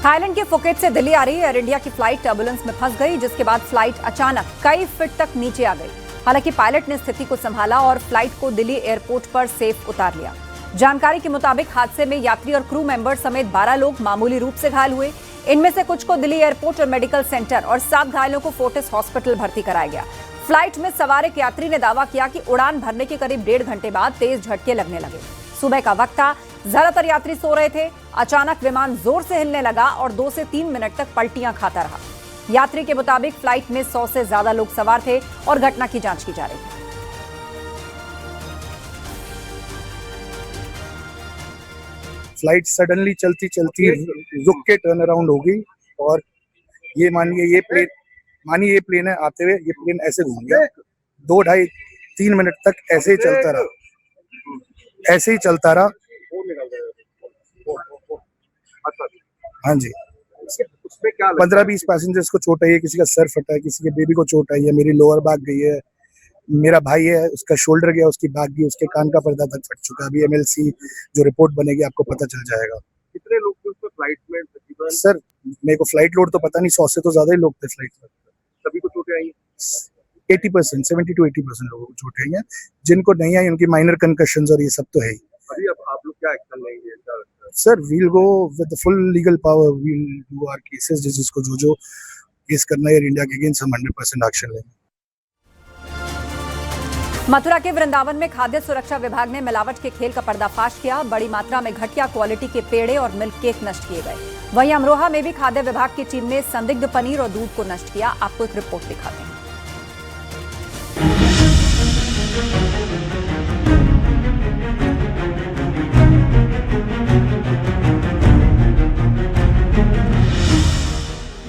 Thailand के Phuket से दिल्ली आ रही एयर इंडिया की फ्लाइट टर्बुलेंस में फंस गई, जिसके बाद फ्लाइट अचानक कई फीट तक नीचे आ गई। हालांकि पायलट ने स्थिति को संभाला और फ्लाइट को दिल्ली एयरपोर्ट पर सेफ उतार लिया। जानकारी के मुताबिक हादसे में यात्री और क्रू मेंबर समेत 12 लोग मामूली रूप से घायल हुए। इनमें से कुछ को दिल्ली एयरपोर्ट और मेडिकल सेंटर और 7 घायलों को फोर्टिस हॉस्पिटल भर्ती कराया गया। फ्लाइट में सवार एक यात्री ने दावा किया कि उड़ान भरने के करीब 1.5 घंटे बाद तेज झटके लगने लगे। सुबह का वक्त था, ज्यादातर यात्री सो रहे थे। अचानक विमान जोर से हिलने लगा और 2 से 3 मिनट तक पलटियां खाता रहा। यात्री के मुताबिक फ्लाइट में 100 से ज्यादा लोग सवार थे और घटना की जांच की जा रही है। फ्लाइट सडनली चलती चलती रुक के टर्न अराउंड हो गई और ये मानिए ये प्लेन है, आते हुए ये प्लेन ऐसे घूम गया। 2, 2.5, 3 मिनट तक ऐसे ही चलता रहा। हाँ जी, 15-20 पैसेंजर्स को चोट आई है, किसी का सर फटा है, किसी के बेबी को चोट आई है, मेरी लोअर बैक गई है, मेरा भाई है उसका शोल्डर गया, उसकी बैक गई, उसके कान का पर्दा तक फट चुका है। अभी MLC जो रिपोर्ट बनेगी आपको पता चल जाएगा। कितने लोग थे उसमें फ्लाइट में? सर मेरे को फ्लाइट लोड तो पता नहीं, 100 से तो ज्यादा ही लोग थे फ्लाइट में। सभी को चोटें आई? 80%, 70 to 80% लोगों को चोटें आई हैं। जिनको नहीं आई उनकी माइनर कंकशंस और ये सब तो है ही। अभी अब आप लोग क्या एक्शन लेंगे? Sir we'll go with the full legal power, we'll do our cases, जिसको जो केस करना है एयर इंडिया के अगेंस्ट हम 100% एक्शन लेंगे। मथुरा के वृंदावन में खाद्य सुरक्षा विभाग ने मिलावट के खेल का पर्दाफाश किया। बड़ी मात्रा में घटिया क्वालिटी के पेड़े और मिल्क केक नष्ट किए गए। वहीं अमरोहा में भी खाद्य विभाग की टीम ने संदिग्ध पनीर और दूध को नष्ट किया। आपको एक रिपोर्ट दिखाते हैं।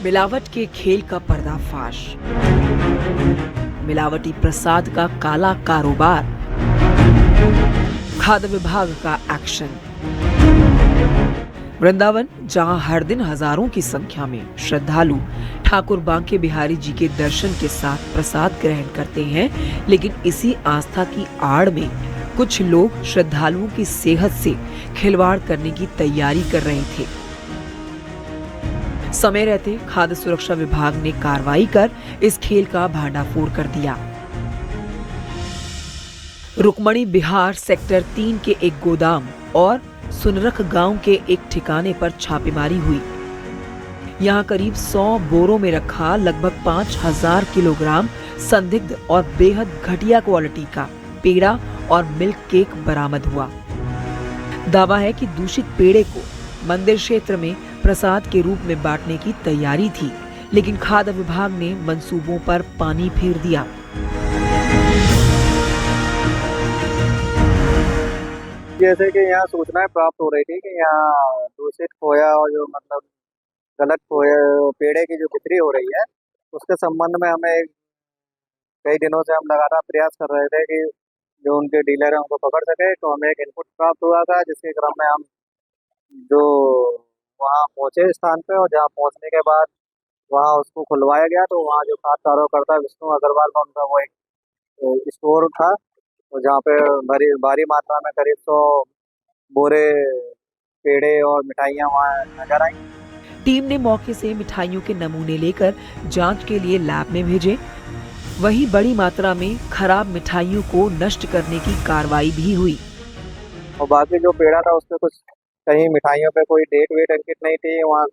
मिलावट के खेल का पर्दाफाश, मिलावटी प्रसाद का काला कारोबार, खाद्य विभाग का एक्शन। वृंदावन, जहां हर दिन हजारों की संख्या में श्रद्धालु ठाकुर बांके बिहारी जी के दर्शन के साथ प्रसाद ग्रहण करते हैं, लेकिन इसी आस्था की आड़ में कुछ लोग श्रद्धालुओं की सेहत से खिलवाड़ करने की तैयारी कर रहे थे। समय रहते खाद्य सुरक्षा विभाग ने कार्रवाई कर इस खेल का भांडाफोड़ कर दिया। रुक्मणी बिहार सेक्टर 3 के एक गोदाम और सुनरख गांव के एक ठिकाने पर छापेमारी हुई। यहां करीब 100 बोरों में रखा लगभग 5000 किलोग्राम संदिग्ध और बेहद घटिया क्वालिटी का पेड़ा और मिल्क केक बरामद हुआ। दावा है कि दूषित पेड़े को मंदिर क्षेत्र में प्रसाद के रूप में बांटने की तैयारी थी, लेकिन खाद्य विभाग ने मंसूबों पर पानी फेर दिया। जैसे कि यहाँ सूचनाएं प्राप्त हो रही थी कि यहाँ दूषित खोया और जो मतलब गलत खोया पेड़े की जो बिक्री हो रही है, उसके संबंध में हमें कई दिनों से हम लगातार प्रयास कर रहे थे कि जो उनके डीलर हैं उनको पकड़ सके। तो हमें एक इनपुट प्राप्त हुआ था, जिसके क्रम में हम जो वहाँ पहुँचे स्थान पे, और जहाँ पहुँचने के बाद वहाँ उसको खुलवाया गया। तो वहाँ जो खाद्य कारोबार विष्णु अग्रवाल का उनका वो एक स्टोर था, तो जहाँ पे भारी मात्रा में करीब 100 बोरे पेड़े और मिठाइयाँ वहाँ नजर आई। टीम ने मौके से मिठाइयों के नमूने लेकर जांच के लिए लैब में भेजे। वहीं बड़ी मात्रा में खराब मिठाइयों को नष्ट करने की कार्रवाई भी हुई। और बाकी जो पेड़ा था उसपे कुछ कहीं मिठाइयों पे कोई डेट वेट अंकित नहीं थी, वहाँ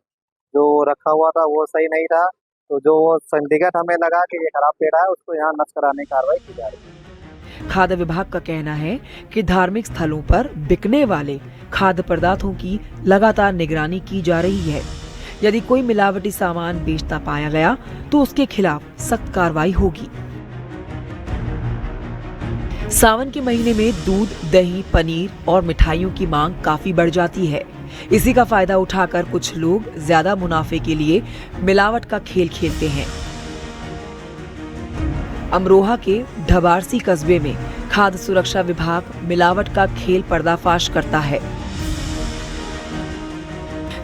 जो रखा हुआ था वो सही नहीं था। तो जो संदिग्ध हमें लगा कि ये खराब पेड़ा है, उसको यहाँ नष्ट कराने की कार्रवाई की जा रही है। खाद्य विभाग का कहना है कि धार्मिक स्थलों पर बिकने वाले खाद्य पदार्थों की लगातार निगरानी की जा रही है। यदि कोई मिलावटी सामान बेचता पाया गया तो उसके खिलाफ सख्त कार्रवाई होगी। सावन के महीने में दूध, दही, पनीर और मिठाइयों की मांग काफी बढ़ जाती है। इसी का फायदा उठाकर कुछ लोग ज्यादा मुनाफे के लिए मिलावट का खेल खेलते हैं। अमरोहा के ढबारसी कस्बे में खाद्य सुरक्षा विभाग मिलावट का खेल पर्दाफाश करता है।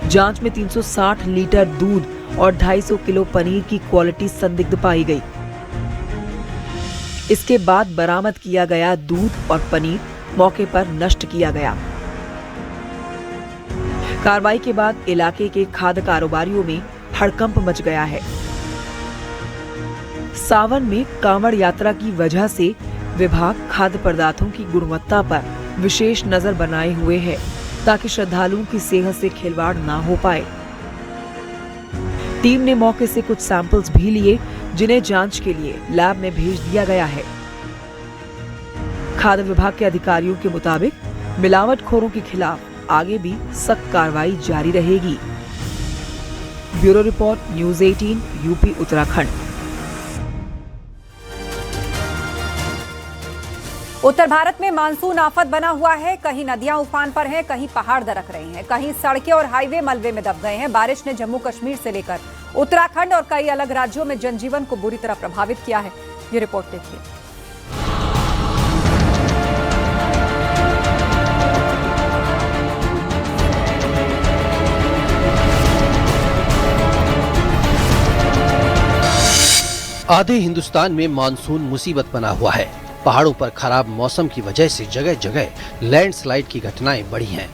जांच में 360 लीटर दूध और 250 किलो पनीर की क्वालिटी संदिग्ध पाई गई। इसके बाद बरामद किया गया दूध और पनीर मौके पर नष्ट किया गया। कार्रवाई के बाद इलाके के खाद्य कारोबारियों में हड़कंप मच गया है। सावन में कांवड़ यात्रा की वजह से विभाग खाद्य पदार्थों की गुणवत्ता पर विशेष नजर बनाए हुए है ताकि श्रद्धालुओं की सेहत से खिलवाड़ ना हो पाए। टीम ने मौके से कुछ सैंपल्स भी लिए जिन्हें जांच के लिए लैब में भेज दिया गया है। खाद्य विभाग के अधिकारियों के मुताबिक मिलावटखोरों के खिलाफ आगे भी सख्त कार्रवाई जारी रहेगी। Bureau report, news 18, UP Uttarakhand. उत्तर भारत में मानसून आफत बना हुआ है। कहीं नदियां उफान पर हैं, कहीं पहाड़ दरक रहे हैं, कहीं सड़कें और हाईवे मलबे में दब गए हैं। बारिश ने जम्मू कश्मीर से लेकर उत्तराखंड और कई अलग राज्यों में जनजीवन को बुरी तरह प्रभावित किया है। ये रिपोर्ट देखिए। आधे हिंदुस्तान में मानसून मुसीबत बना हुआ है। पहाड़ों पर खराब मौसम की वजह से जगह जगह लैंडस्लाइड की घटनाएं बढ़ी हैं।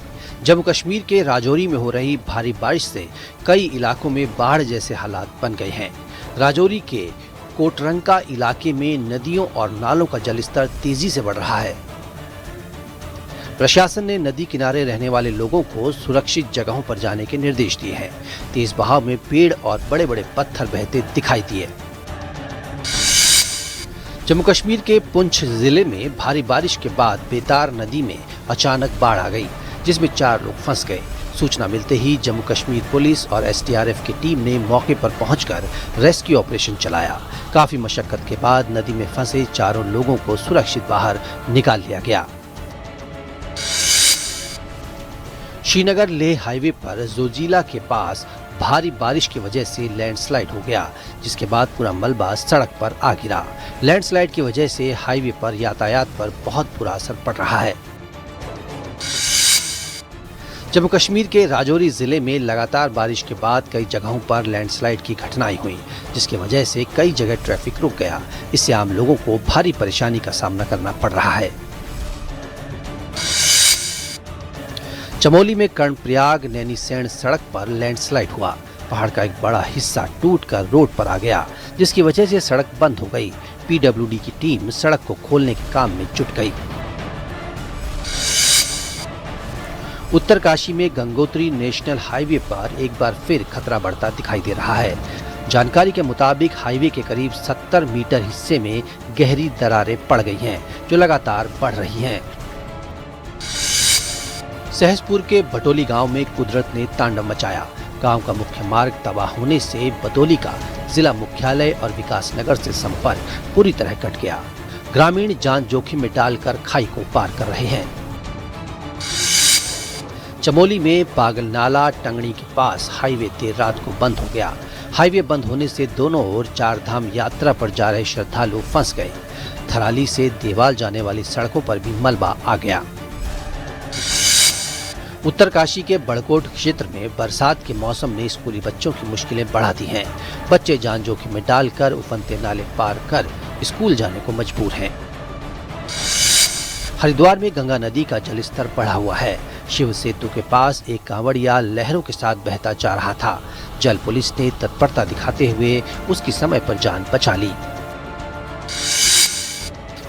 जम्मू कश्मीर के राजौरी में हो रही भारी बारिश से कई इलाकों में बाढ़ जैसे हालात बन गए हैं। राजौरी के कोटरंका इलाके में नदियों और नालों का जलस्तर तेजी से बढ़ रहा है। प्रशासन ने नदी किनारे रहने वाले लोगों को सुरक्षित जगहों पर जाने के निर्देश दिए हैं। तेज बहाव में पेड़ और बड़े बड़े पत्थर बहते दिखाई दिए। जम्मू कश्मीर के पुंछ जिले में भारी बारिश के बाद बेतार नदी में अचानक बाढ़ आ गई, जिसमें 4 लोग फंस गए। सूचना मिलते ही जम्मू कश्मीर पुलिस और एसडीआरएफ की टीम ने मौके पर पहुंचकर रेस्क्यू ऑपरेशन चलाया। काफी मशक्कत के बाद नदी में फंसे 4 लोगों को सुरक्षित बाहर निकाल लिया गया। श्रीनगर लेह हाईवे पर जोजिला के पास भारी बारिश की वजह से लैंडस्लाइड हो गया, जिसके बाद पूरा मलबा सड़क पर आ गिरा। लैंडस्लाइड की वजह से हाईवे पर यातायात पर बहुत बुरा असर पड़ रहा है। जम्मू कश्मीर के राजौरी जिले में लगातार बारिश के बाद कई जगहों पर लैंडस्लाइड की घटनाएं हुई, जिसकी वजह से कई जगह ट्रैफिक रुक गया। इससे आम लोगों को भारी परेशानी का सामना करना पड़ रहा है। चमोली में कर्णप्रयाग नैनीसैण सड़क पर लैंडस्लाइड हुआ। पहाड़ का एक बड़ा हिस्सा टूटकर रोड पर आ गया, जिसकी वजह से सड़क बंद हो गई। पीडब्ल्यूडी की टीम सड़क को खोलने के काम में जुट गई। उत्तरकाशी में गंगोत्री नेशनल हाईवे पर एक बार फिर खतरा बढ़ता दिखाई दे रहा है। जानकारी के मुताबिक हाईवे के करीब 70 मीटर हिस्से में गहरी दरारें पड़ गई हैं, जो लगातार बढ़ रही हैं। सहसपुर के बटोली गांव में कुदरत ने तांडव मचाया। गांव का मुख्य मार्ग तबाह होने से बटोली का जिला मुख्यालय और विकास नगर से संपर्क पूरी तरह कट गया। ग्रामीण जान जोखिम में डालकर खाई को पार कर रहे हैं। चमोली में पागल नाला टंगड़ी के पास हाईवे देर रात को बंद हो गया। हाईवे बंद होने से दोनों ओर 4 धाम यात्रा पर जा रहे श्रद्धालु फंस गए। थराली से देवाल जाने वाली सड़कों पर भी मलबा आ गया। उत्तरकाशी के बड़कोट क्षेत्र में बरसात के मौसम ने स्कूली बच्चों की मुश्किलें बढ़ा दी हैं। बच्चे जान जोखिम में डालकर उफनते नाले पार कर स्कूल जाने को मजबूर हैं। हरिद्वार में गंगा नदी का जलस्तर बढ़ा हुआ है। शिव सेतु के पास एक कांवड़िया लहरों के साथ बहता जा रहा था। जल पुलिस ने तत्परता दिखाते हुए उसकी समय पर जान बचा ली।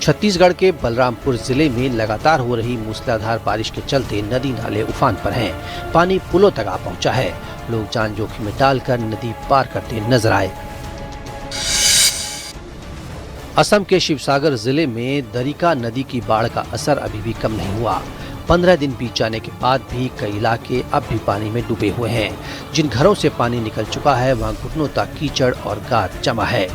छत्तीसगढ़ के बलरामपुर जिले में लगातार हो रही मूसलाधार बारिश के चलते नदी नाले उफान पर हैं। पानी पुलों तक आ पहुंचा है। लोग जान जोखिम में डालकर नदी पार करते नजर आए। असम के शिवसागर जिले में दरिका नदी की बाढ़ का असर अभी भी कम नहीं हुआ। 15 दिन बीत जाने के बाद भी कई इलाके अब भी पानी में डूबे हुए हैं। जिन घरों से पानी निकल चुका है वहां घुटनों तक कीचड़ और गाद जमा है।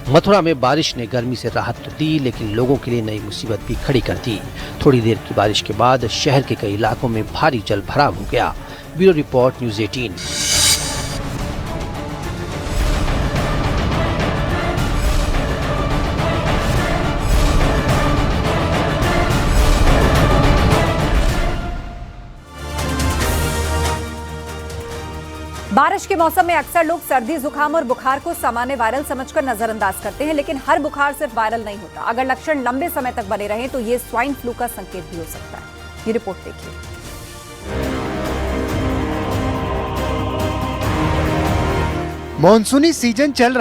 मथुरा में बारिश ने गर्मी से राहत तो दी, लेकिन लोगों के लिए नई मुसीबत भी खड़ी कर दी। थोड़ी देर की बारिश के बाद शहर के कई इलाकों में भारी जल भराव हो गया। Bureau report, news 18। बारिश के मौसम में अक्सर लोग सर्दी, जुकाम और बुखार को सामान्य वायरल समझकर नजरअंदाज करते हैं, लेकिन हर बुखार सिर्फ वायरल नहीं होता। अगर लक्षण लंबे समय तक बने रहें तो ये स्वाइन फ्लू का संकेत भी हो सकता है। ये रिपोर्ट देखिए। मॉनसूनी सीजन चल